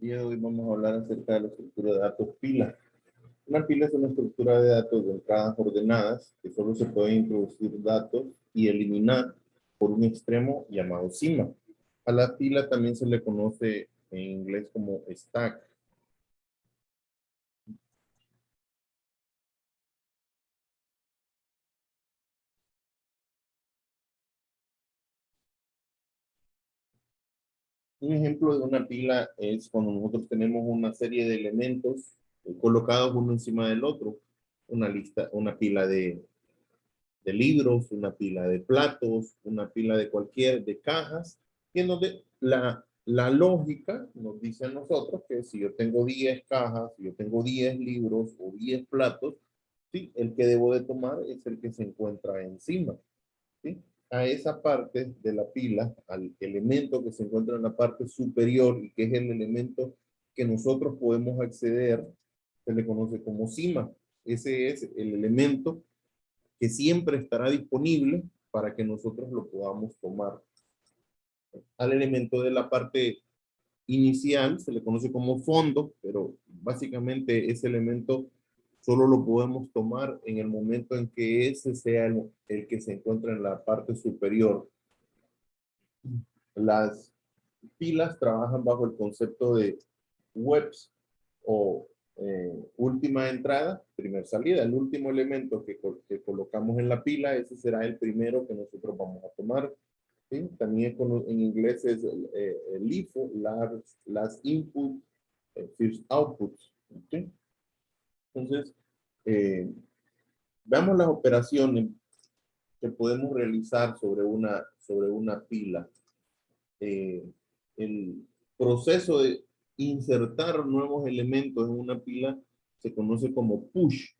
día de hoy vamos a hablar acerca de la estructura de datos pila. Una pila es una estructura de datos de entradas ordenadas que solo se pueden introducir datos y eliminar por un extremo llamado cima. A la pila también se le conoce en inglés como stack. Un ejemplo de una pila es cuando nosotros tenemos una serie de elementos colocados uno encima del otro. Una pila de libros, una pila de platos, una pila de cajas, y en donde la lógica nos dice a nosotros que si yo tengo 10 cajas, si yo tengo 10 libros o 10 platos, ¿sí? El que debo de tomar es el que se encuentra encima, ¿sí? A esa parte de la pila, al elemento que se encuentra en la parte superior y que es el elemento que nosotros podemos acceder, se le conoce como cima. Ese es el elemento que siempre estará disponible para que nosotros lo podamos tomar. Al elemento de la parte inicial se le conoce como fondo, pero básicamente ese elemento solo lo podemos tomar en el momento en que ese sea el que se encuentra en la parte superior. Las pilas trabajan bajo el concepto de webs o última entrada, primer salida. El último elemento que colocamos en la pila, ese será el primero que nosotros vamos a tomar. ¿Sí? También en inglés es el LIFO, las input, first outputs. ¿Sí? Entonces, veamos las operaciones que podemos realizar sobre una pila. El proceso de insertar nuevos elementos en una pila se conoce como push.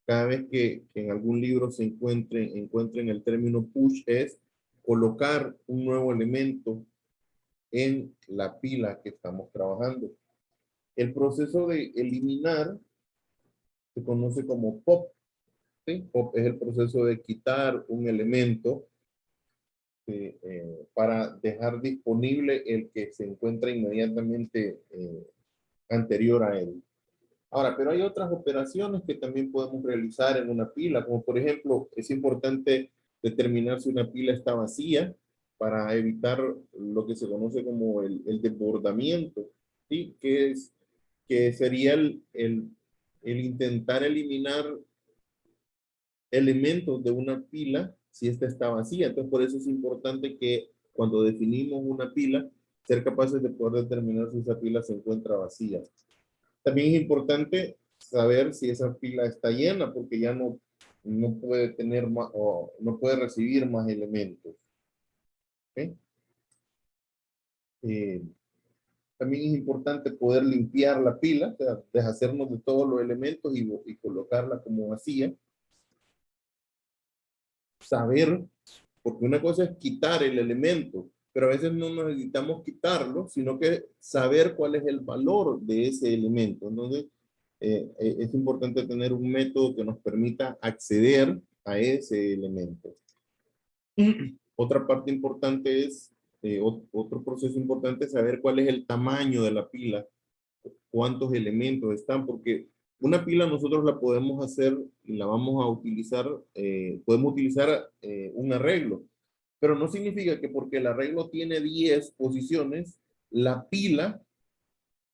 Cada vez que en algún libro se encuentren el término push es colocar un nuevo elemento en la pila que estamos trabajando. El proceso de eliminar se conoce como pop. ¿Sí? Pop es el proceso de quitar un elemento para dejar disponible el que se encuentra inmediatamente anterior a él. Ahora, pero hay otras operaciones que también podemos realizar en una pila, como por ejemplo, es importante determinar si una pila está vacía para evitar lo que se conoce como el desbordamiento, ¿sí? Que sería el intentar eliminar elementos de una pila si esta está vacía. Entonces, por eso es importante que cuando definimos una pila, ser capaces de poder determinar si esa pila se encuentra vacía. También es importante saber si esa pila está llena, porque ya no puede tener más o no puede recibir más elementos. ¿Okay? También es importante poder limpiar la pila, o sea, deshacernos de todos los elementos y colocarla como vacía. Saber, porque una cosa es quitar el elemento, pero a veces no necesitamos quitarlo, sino que saber cuál es el valor de ese elemento. Entonces, es importante tener un método que nos permita acceder a ese elemento. Otra parte importante es, otro proceso importante es saber cuál es el tamaño de la pila, cuántos elementos están, porque una pila nosotros la podemos hacer, la vamos a utilizar, podemos utilizar un arreglo, pero no significa que porque el arreglo tiene 10 posiciones, la pila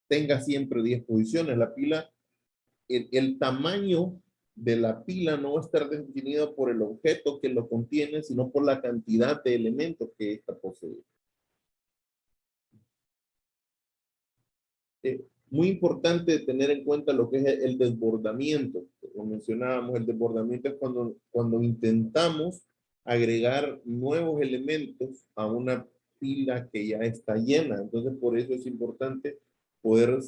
tenga siempre 10 posiciones. La pila, el tamaño de la pila no va a estar definido por el objeto que lo contiene, sino por la cantidad de elementos que ésta posee. Muy importante tener en cuenta lo que es el desbordamiento. Como mencionábamos, el desbordamiento es cuando intentamos agregar nuevos elementos a una pila que ya está llena. Entonces, por eso es importante poder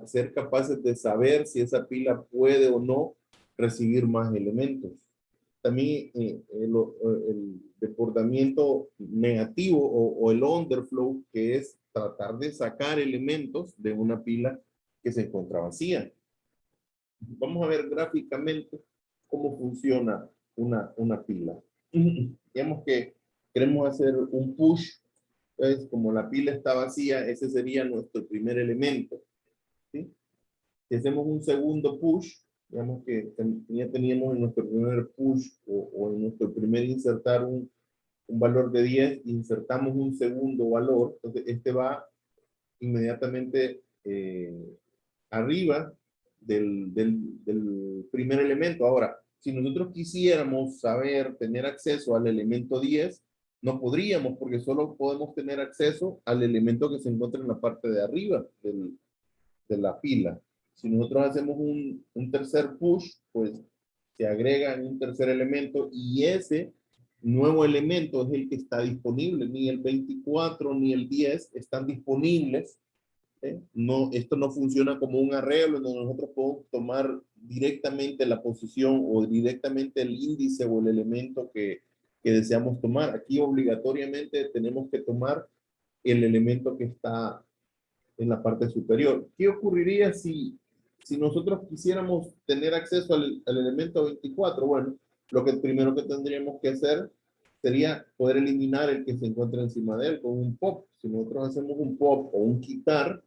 ser capaces de saber si esa pila puede o no recibir más elementos. También el desbordamiento negativo o el underflow, que es tratar de sacar elementos de una pila que se encuentra vacía. Vamos a ver gráficamente cómo funciona una pila. Digamos que queremos hacer un push Entonces, como la pila está vacía, ese sería nuestro primer elemento, ¿sí? Si hacemos un segundo push, digamos que ya teníamos en nuestro primer push o en nuestro primer insertar un valor de 10, insertamos un segundo valor, entonces este va inmediatamente arriba del primer elemento. Ahora, si nosotros quisiéramos saber, tener acceso al elemento 10, no podríamos porque solo podemos tener acceso al elemento que se encuentra en la parte de arriba de la pila. Si nosotros hacemos un tercer push, pues se agrega un tercer elemento y ese nuevo elemento es el que está disponible. Ni el 24 ni el 10 están disponibles. No, esto no funciona como un arreglo donde nosotros podemos tomar directamente la posición o directamente el índice o el elemento que deseamos tomar. Aquí obligatoriamente tenemos que tomar el elemento que está en la parte superior. ¿Qué ocurriría si nosotros quisiéramos tener acceso al elemento 24? Bueno, lo que primero que tendríamos que hacer sería poder eliminar el que se encuentra encima de él con un pop. Si nosotros hacemos un pop o un quitar,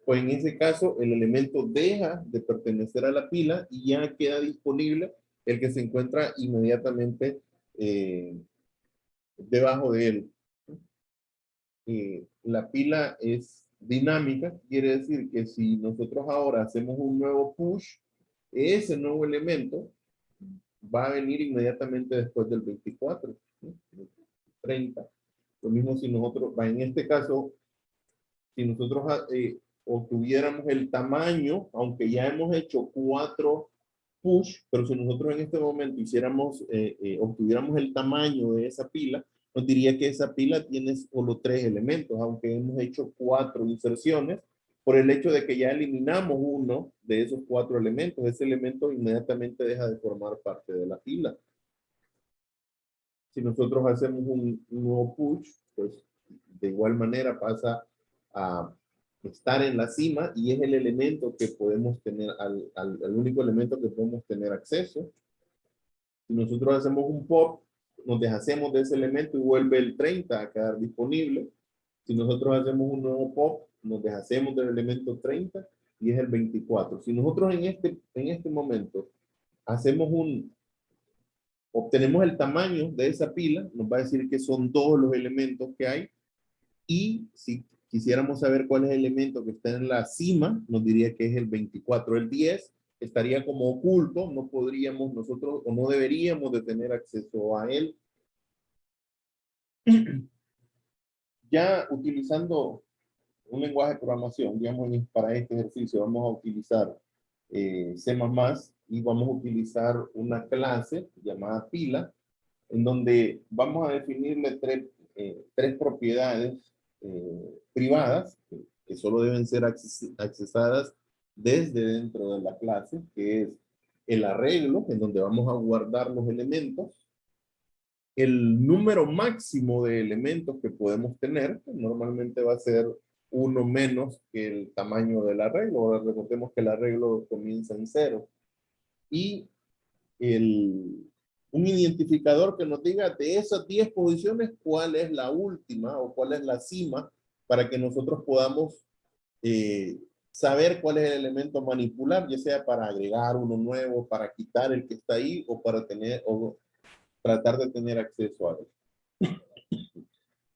pues en ese caso el elemento deja de pertenecer a la pila y ya queda disponible el que se encuentra inmediatamente debajo de él. La pila es dinámica, quiere decir que si nosotros ahora hacemos un nuevo push, ese nuevo elemento va a venir inmediatamente después del 24, ¿sí? 30. Lo mismo si nosotros, en este caso, si nosotros obtuviéramos el tamaño, aunque ya hemos hecho 4 push, pero si nosotros en este momento hiciéramos, obtuviéramos el tamaño de esa pila, nos diría que esa pila tiene solo 3 elementos, aunque hemos hecho 4 inserciones, por el hecho de que ya eliminamos uno de esos 4 elementos, ese elemento inmediatamente deja de formar parte de la pila. Si nosotros hacemos un nuevo push, pues de igual manera pasa a estar en la cima y es el elemento que podemos tener, al único elemento que podemos tener acceso. Si nosotros hacemos un pop, nos deshacemos de ese elemento y vuelve el 30 a quedar disponible. Si nosotros hacemos un nuevo pop, nos deshacemos del elemento 30 y es el 24. Si nosotros en este momento hacemos obtenemos el tamaño de esa pila, nos va a decir que son todos los elementos que hay. Y si quisiéramos saber cuál es el elemento que está en la cima, nos diría que es el 24. El 10 estaría como oculto, no podríamos nosotros o no deberíamos de tener acceso a él. Ya utilizando un lenguaje de programación, digamos, para este ejercicio vamos a utilizar C++ y vamos a utilizar una clase llamada pila, en donde vamos a definirle tres propiedades privadas que solo deben ser accesadas desde dentro de la clase, que es el arreglo, en donde vamos a guardar los elementos, el número máximo de elementos que podemos tener, que normalmente va a ser uno menos que el tamaño del arreglo. Ahora recordemos que el arreglo comienza en 0. Y un identificador que nos diga de esas 10 posiciones cuál es la última o cuál es la cima para que nosotros podamos saber cuál es el elemento manipular, ya sea para agregar uno nuevo, para quitar el que está ahí o para tener o tratar de tener acceso a él.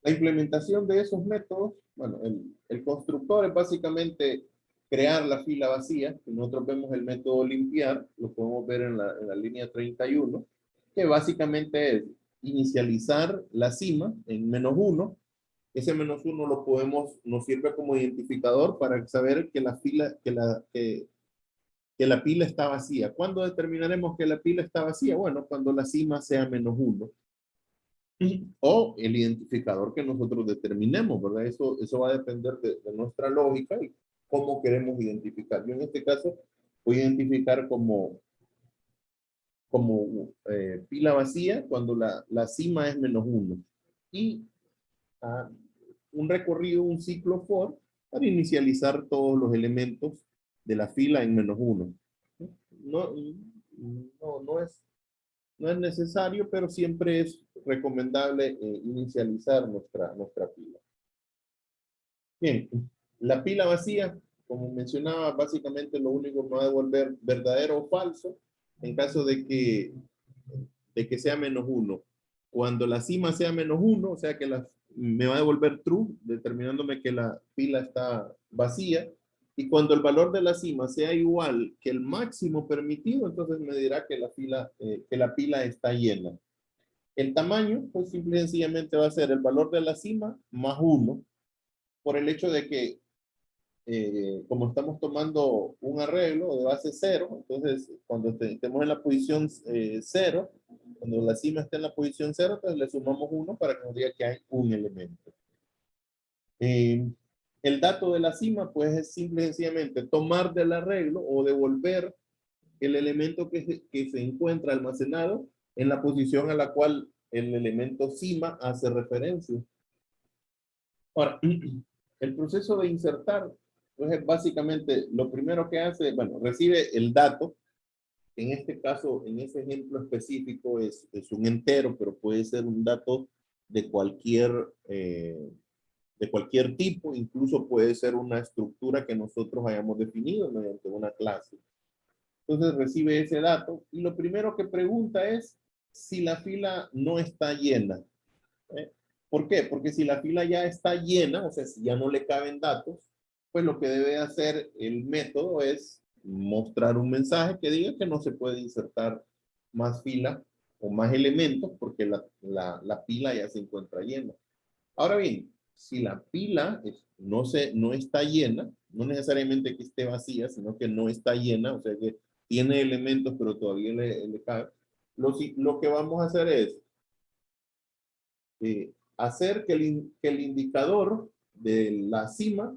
La implementación de esos métodos, bueno, el constructor es básicamente crear la fila vacía. Nosotros vemos el método limpiar, lo podemos ver en la línea 31, que básicamente es inicializar la cima en -1. Ese -1 nos sirve como identificador para saber que que la pila está vacía. ¿Cuándo determinaremos que la pila está vacía? Bueno, cuando la cima sea -1. O el identificador que nosotros determinemos, ¿verdad? Eso va a depender de nuestra lógica y cómo queremos identificar. Yo en este caso voy a identificar como pila vacía cuando la cima es -1. Y un recorrido, un ciclo for para inicializar todos los elementos de la fila en -1. No, no es necesario, pero siempre es recomendable inicializar nuestra pila. Bien, la pila vacía, como mencionaba, básicamente lo único que me va a devolver verdadero o falso en caso de que sea -1. Cuando la cima sea -1, o sea que me va a devolver true, determinándome que la pila está vacía. Y cuando el valor de la cima sea igual que el máximo permitido, entonces me dirá que la pila está llena. El tamaño, pues simple y sencillamente va a ser el valor de la cima más 1, por el hecho de que como estamos tomando un arreglo de base 0, entonces cuando estemos en la posición 0, cuando la cima esté en la posición 0, entonces le sumamos 1 para que nos diga que hay un elemento. El dato de la cima, pues es simple y sencillamente tomar del arreglo o devolver el elemento que se encuentra almacenado en la posición a la cual el elemento cima hace referencia. Ahora, el proceso de insertar, pues es básicamente lo primero que hace, bueno, recibe el dato. En este caso, en ese ejemplo específico, es un entero, pero puede ser un dato de cualquier tipo, incluso puede ser una estructura que nosotros hayamos definido mediante una clase. Entonces recibe ese dato y lo primero que pregunta es si la fila no está llena. ¿Eh? ¿Por qué? Porque si la fila ya está llena, o sea, si ya no le caben datos, pues lo que debe hacer el método es mostrar un mensaje que diga que no se puede insertar más fila o más elementos porque la pila ya se encuentra llena. Ahora bien, si la pila no está llena, no necesariamente que esté vacía, sino que no está llena, o sea que tiene elementos pero todavía le cabe, lo que vamos a hacer es hacer que el indicador de la cima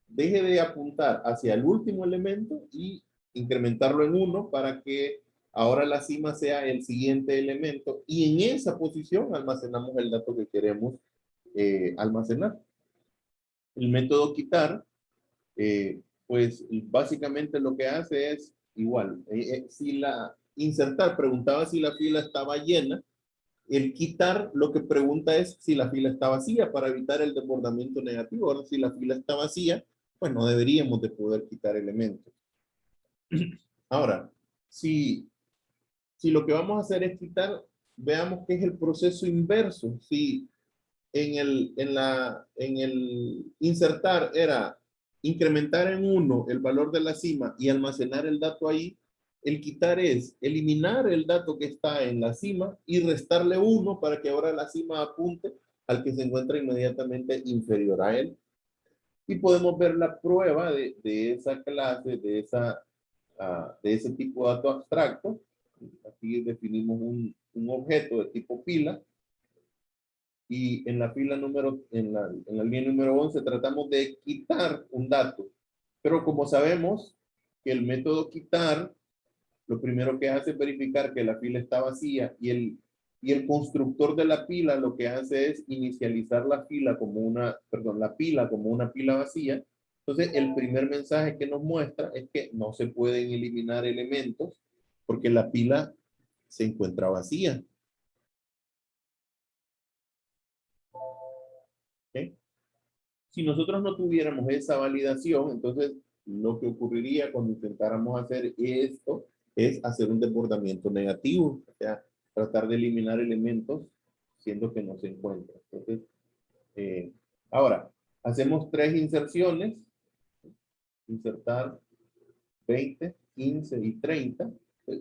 deje de apuntar hacia el último elemento y incrementarlo en 1 para que ahora la cima sea el siguiente elemento y en esa posición almacenamos el dato que queremos almacenar. El método quitar, pues básicamente lo que hace es igual. Si la insertar preguntaba si la fila estaba llena, el quitar lo que pregunta es si la fila está vacía para evitar el desbordamiento negativo. Ahora, si la fila está vacía, pues no deberíamos de poder quitar elementos. Ahora, si lo que vamos a hacer es quitar, veamos qué es el proceso inverso. Si en el insertar era incrementar en 1 el valor de la cima y almacenar el dato ahí, el quitar es eliminar el dato que está en la cima y restarle 1 para que ahora la cima apunte al que se encuentra inmediatamente inferior a él. Y podemos ver la prueba de esa clase, de ese tipo de dato abstracto. Aquí definimos un objeto de tipo pila y en la fila en la línea número 11 tratamos de quitar un dato. Pero como sabemos que el método quitar, lo primero que hace es verificar que la fila está vacía y el constructor de la pila lo que hace es inicializar la pila como una pila vacía. Entonces, el primer mensaje que nos muestra es que no se pueden eliminar elementos porque la pila se encuentra vacía. ¿Okay? Si nosotros no tuviéramos esa validación, entonces lo que ocurriría cuando intentáramos hacer esto es hacer un desbordamiento negativo, o sea, tratar de eliminar elementos siendo que no se encuentran. Entonces, ahora, hacemos 3 inserciones, insertar 20, 15 y 30.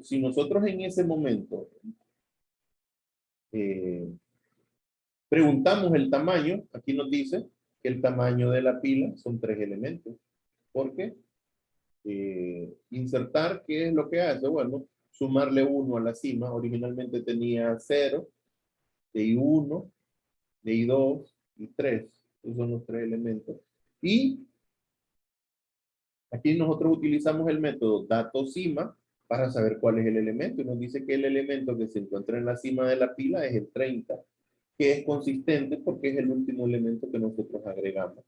Si nosotros en ese momento eh, preguntamos el tamaño, aquí nos dice que el tamaño de la pila son 3 elementos. ¿Por qué? Insertar, ¿qué es lo que hace? Bueno, sumarle 1 a la cima. Originalmente tenía 0, de I1, de I2 y 3. Esos son los 3 elementos. Y aquí nosotros utilizamos el método dato cima para saber cuál es el elemento. Y nos dice que el elemento que se encuentra en la cima de la pila es el 30, que es consistente porque es el último elemento que nosotros agregamos.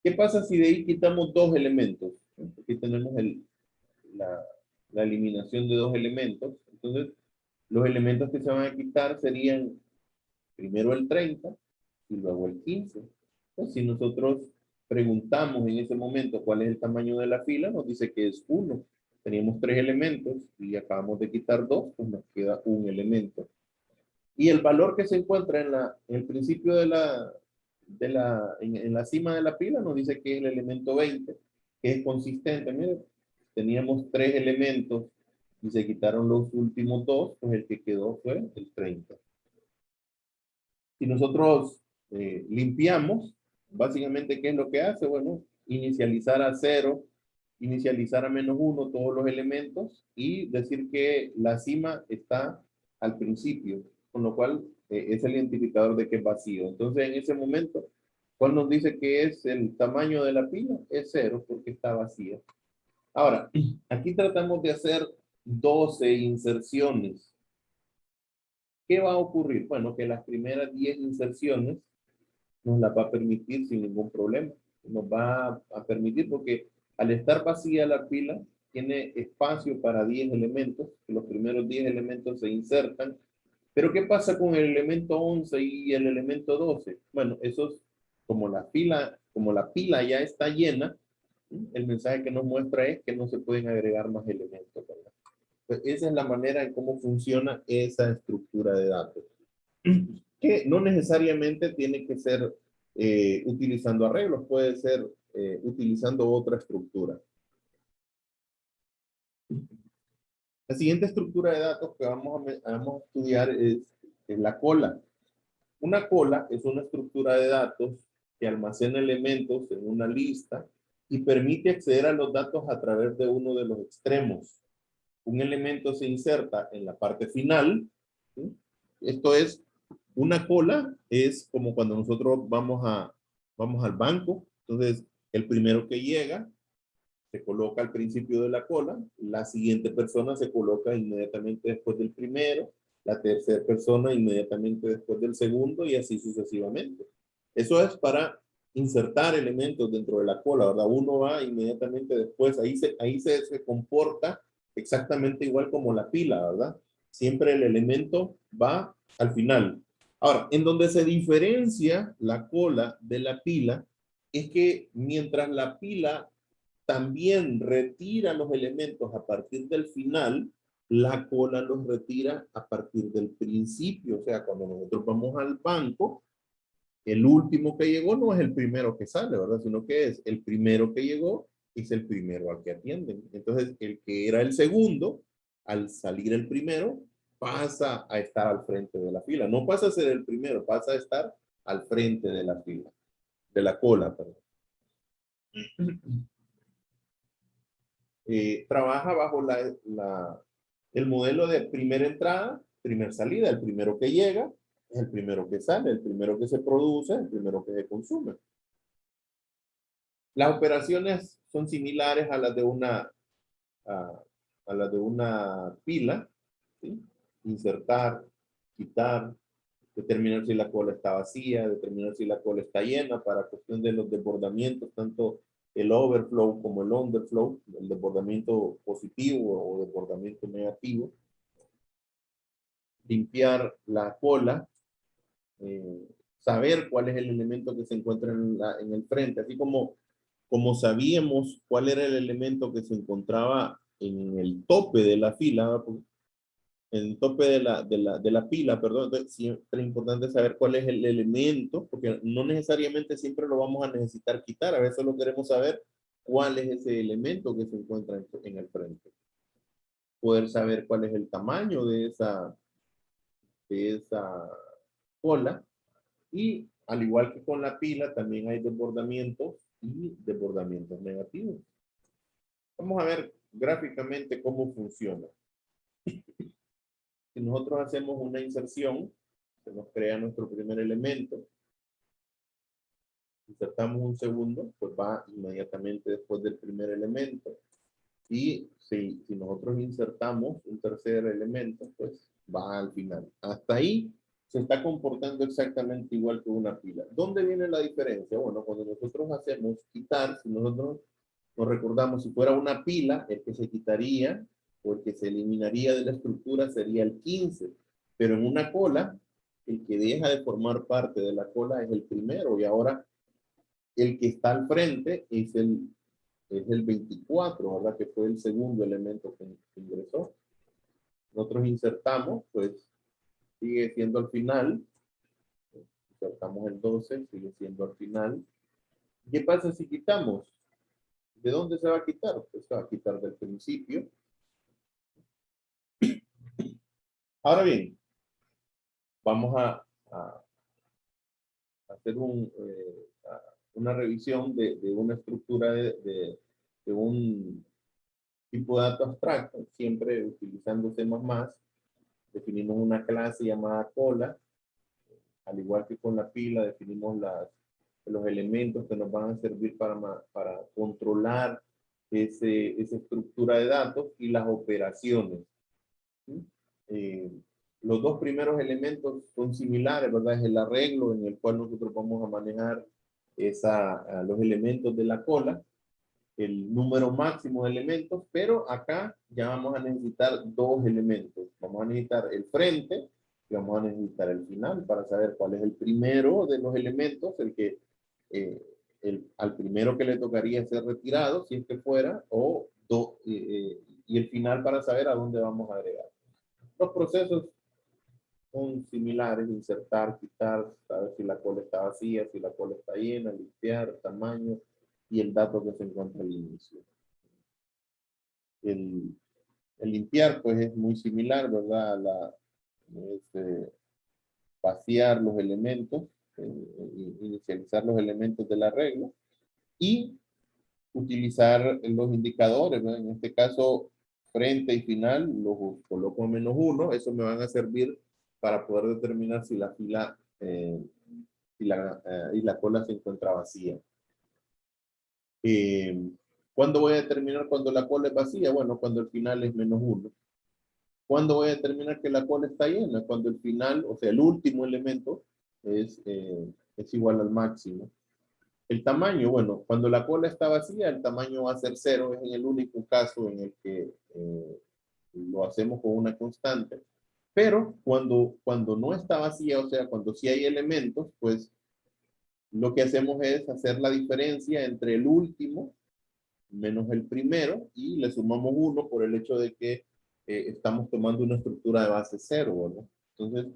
¿Qué pasa si de ahí quitamos 2 elementos? Aquí tenemos la, la eliminación de 2 elementos. Entonces, los elementos que se van a quitar serían primero el 30 y luego el 15. Pues si nosotros preguntamos en ese momento cuál es el tamaño de la fila, nos dice que es 1. Teníamos 3 elementos y acabamos de quitar 2, pues nos queda un elemento. Y el valor que se encuentra en el principio en la cima de la pila nos dice que es el elemento 20, que es consistente. Miren, teníamos 3 elementos y se quitaron los últimos 2, pues el que quedó fue el 30. Si nosotros limpiamos, básicamente, ¿qué es lo que hace? Bueno, inicializar a 0, inicializar a -1 todos los elementos y decir que la cima está al principio, con lo cual es el identificador de que es vacío. Entonces, en ese momento, ¿cuál nos dice que es el tamaño de la pila? Es 0 porque está vacía. Ahora, aquí tratamos de hacer 12 inserciones. ¿Qué va a ocurrir? Bueno, que las primeras 10 inserciones nos las va a permitir sin ningún problema. Nos va a permitir porque al estar vacía la pila, tiene espacio para 10 elementos. Los primeros 10 elementos se insertan. Pero ¿qué pasa con el elemento 11 y el elemento 12? Bueno, esos, como la pila ya está llena, el mensaje que nos muestra es que no se pueden agregar más elementos, ¿verdad? Pues esa es la manera en cómo funciona esa estructura de datos. Que no necesariamente tiene que ser utilizando arreglos, puede ser utilizando otra estructura. La siguiente estructura de datos que vamos a estudiar es la cola. Una cola es una estructura de datos que almacena elementos en una lista y permite acceder a los datos a través de uno de los extremos. Un elemento se inserta en la parte final, ¿sí? Esto es, una cola es como cuando nosotros vamos al banco. Entonces, el primero que llega se coloca al principio de la cola, la siguiente persona se coloca inmediatamente después del primero, la tercera persona inmediatamente después del segundo y así sucesivamente. Eso es para insertar elementos dentro de la cola, ¿verdad? Uno va inmediatamente después, ahí se comporta exactamente igual como la pila, ¿verdad? Siempre el elemento va al final. Ahora, en donde se diferencia la cola de la pila es que mientras la pila también retira los elementos a partir del final, la cola los retira a partir del principio. O sea, cuando nosotros vamos al banco, el último que llegó no es el primero que sale, ¿verdad? Sino que es el primero que llegó, es el primero al que atienden. Entonces, el que era el segundo, al salir el primero, pasa a estar al frente de la fila. No pasa a ser el primero, pasa a estar al frente de la fila, de la cola, perdón. Trabaja bajo el modelo de primera entrada, primera salida. El primero que llega es el primero que sale, el primero que se produce, el primero que se consume. Las operaciones son similares a las de una pila, ¿sí? Insertar, quitar, determinar si la cola está vacía, determinar si la cola está llena para cuestión de los desbordamientos, tanto el overflow como el underflow, el desbordamiento positivo o desbordamiento negativo. Limpiar la cola, saber cuál es el elemento que se encuentra en el frente, así como sabíamos cuál era el elemento que se encontraba en el tope de la fila, en el tope de la pila, perdón. Entonces, siempre es importante saber cuál es el elemento, porque no necesariamente siempre lo vamos a necesitar quitar. A veces lo queremos saber cuál es ese elemento que se encuentra en el frente. Poder saber cuál es el tamaño de esa cola. Y al igual que con la pila, también hay desbordamientos y desbordamientos negativos. Vamos a ver gráficamente cómo funciona. Si nosotros hacemos una inserción, se nos crea nuestro primer elemento, insertamos un segundo, pues va inmediatamente después del primer elemento. Y si nosotros insertamos un tercer elemento, pues va al final. Hasta ahí se está comportando exactamente igual que una pila. ¿Dónde viene la diferencia? Bueno, cuando nosotros hacemos quitar, si nosotros nos recordamos, si fuera una pila, el que se quitaría o el que se eliminaría de la estructura sería el 15. Pero en una cola, el que deja de formar parte de la cola es el primero. Y ahora el que está al frente es el 24, ¿verdad? Que fue el segundo elemento que ingresó. Nosotros insertamos, pues sigue siendo al final. Insertamos el 12, sigue siendo al final. ¿Qué pasa si quitamos? ¿De dónde se va a quitar? Pues se va a quitar del principio. Ahora bien, vamos a hacer una revisión de una estructura de un tipo de dato abstracto, siempre utilizando C++. Definimos una clase llamada cola, al igual que con la pila, definimos los elementos que nos van a servir para controlar esa estructura de datos y las operaciones. ¿Sí? Los dos primeros elementos son similares, ¿verdad? Es el arreglo en el cual nosotros vamos a manejar los elementos de la cola, el número máximo de elementos, pero acá ya vamos a necesitar dos elementos. Vamos a necesitar el frente y vamos a necesitar el final para saber cuál es el primero de los elementos, eh, al primero que le tocaría ser retirado, si es que fuera, y el final para saber a dónde vamos a agregar. Los procesos son similares: insertar, quitar, saber si la cola está vacía, si la cola está llena, limpiar, tamaño y el dato que se encuentra al inicio. El, el limpiar pues es muy similar, ¿verdad? Vaciar los elementos, inicializar los elementos del arreglo y utilizar los indicadores, ¿verdad? En este caso, frente y final, los coloco a -1, eso me van a servir para poder determinar si la fila y la cola se encuentra vacía. ¿Cuándo voy a determinar cuando la cola es vacía? Bueno, cuando el final es -1. ¿Cuándo voy a determinar que la cola está llena? Cuando el final, o sea, el último elemento es igual al máximo. El tamaño, bueno, cuando la cola está vacía, el tamaño va a ser 0. Es en el único caso en el que lo hacemos con una constante. Pero cuando no está vacía, o sea, cuando sí hay elementos, pues lo que hacemos es hacer la diferencia entre el último menos el primero y le sumamos 1 por el hecho de que estamos tomando una estructura de base 0, ¿verdad? Entonces,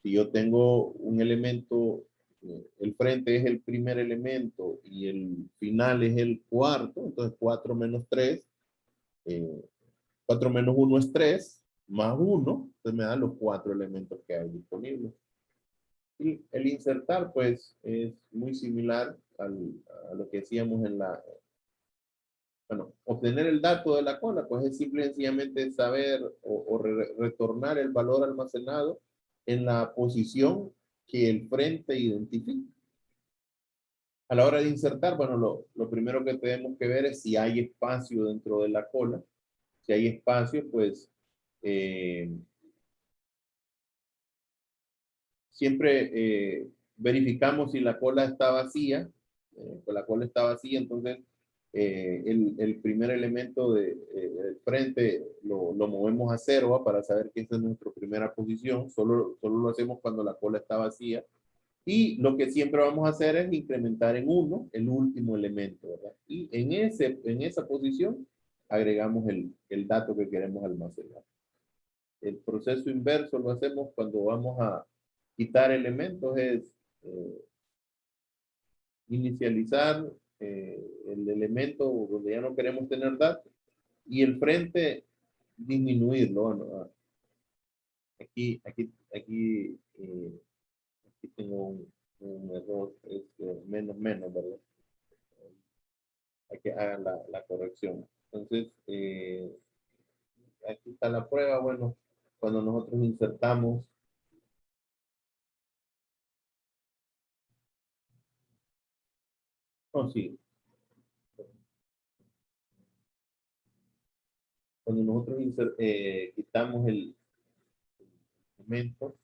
si yo tengo un elemento, el frente es el primer elemento y el final es el cuarto, entonces 4 menos 3, 4 menos 1 es 3, más 1, entonces me dan los 4 elementos que hay disponibles. Y el insertar, pues, es muy similar a lo que hacíamos bueno, obtener el dato de la cola, pues es simple y sencillamente saber o retornar el valor almacenado en la posición que el frente identifica. A la hora de insertar, bueno, lo primero que tenemos que ver es si hay espacio dentro de la cola. Si hay espacio, pues siempre verificamos si la cola está vacía. Pues la cola está vacía, entonces el primer elemento del frente lo movemos a 0 para saber que esa es nuestra primera posición. Solo lo hacemos cuando la cola está vacía. Y lo que siempre vamos a hacer es incrementar en 1 el último elemento, ¿verdad? Y en esa posición agregamos el dato que queremos almacenar. El proceso inverso lo hacemos cuando vamos a quitar elementos, es inicializar el elemento donde ya no queremos tener datos y el frente disminuirlo. ¿No? Aquí tengo un error, es menos, ¿verdad? Hay que hacer la corrección. Entonces, aquí está la prueba. Bueno, cuando nosotros insertamos, sí, cuando nosotros quitamos el elemento,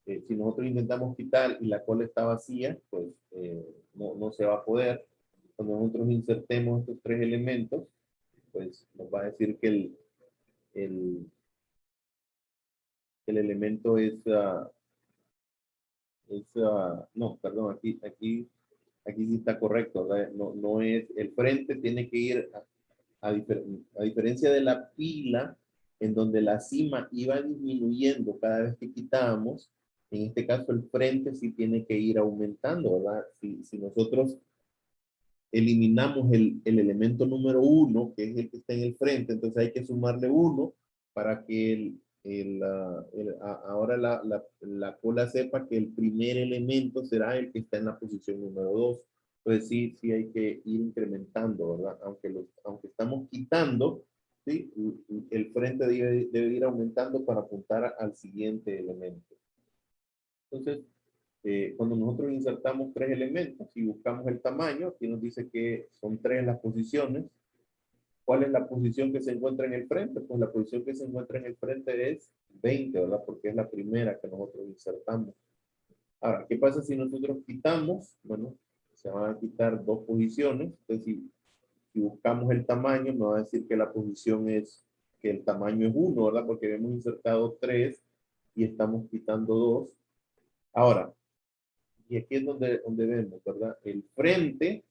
si nosotros intentamos quitar y la cola está vacía, pues no se va a poder. Cuando nosotros insertemos estos tres elementos, pues nos va a decir que el, el elemento no, perdón, aquí aquí sí está correcto, ¿verdad? No, no es, el frente tiene que ir a diferencia de la pila, en donde la cima iba disminuyendo cada vez que quitábamos, en este caso el frente sí tiene que ir aumentando, ¿verdad? Si nosotros eliminamos el elemento número 1, que es el que está en el frente, entonces hay que sumarle 1 para que ahora la cola sepa que el primer elemento será el que está en la posición número 2. Entonces sí hay que ir incrementando, ¿verdad? Aunque estamos quitando, ¿sí? El frente debe ir aumentando para apuntar al siguiente elemento. Entonces, cuando nosotros insertamos 3 elementos y buscamos el tamaño, aquí nos dice que son 3 las posiciones. ¿Cuál es la posición que se encuentra en el frente? Pues la posición que se encuentra en el frente es 20, ¿verdad? Porque es la primera que nosotros insertamos. Ahora, ¿qué pasa si nosotros quitamos? Bueno, se van a quitar 2 posiciones. Entonces, si buscamos el tamaño, me va a decir que la posición es, que el tamaño es 1, ¿verdad? Porque hemos insertado 3 y estamos quitando 2. Ahora, y aquí es donde vemos, ¿verdad? El frente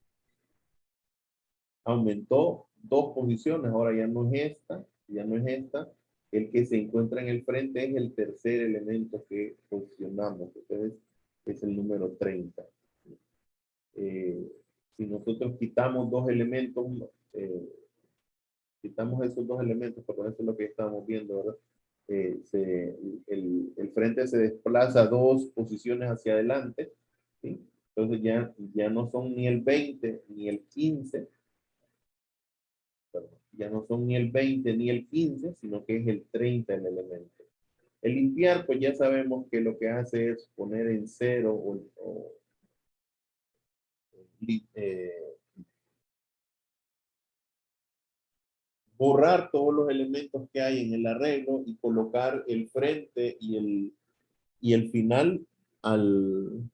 aumentó 2 posiciones, ahora ya no es esta, ya no es esta. El que se encuentra en el frente es el tercer elemento que posicionamos, entonces es el número 30. Si nosotros quitamos 2 elementos, quitamos esos 2 elementos, porque eso es lo que estamos viendo, ¿verdad? El frente se desplaza 2 posiciones hacia adelante, ¿sí? Entonces ya no son ni el 20 ni el 15, perdón, ya no son ni el 20 ni el 15, sino que es el 30 el elemento. El limpiar, pues ya sabemos que lo que hace es poner en cero eh, borrar todos los elementos que hay en el arreglo y colocar el frente y el final al,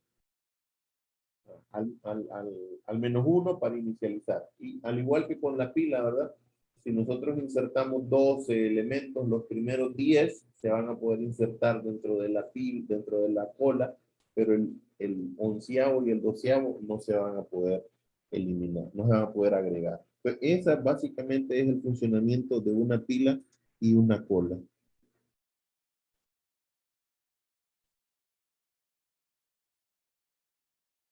al menos 1 para inicializar. Y al igual que con la pila, ¿verdad? Si nosotros insertamos 12 elementos, los primeros 10 se van a poder insertar dentro de la pila, dentro de la cola, pero el 11º y el 12º no se van a poder eliminar, no se van a poder agregar. Pues esa básicamente es el funcionamiento de una pila y una cola.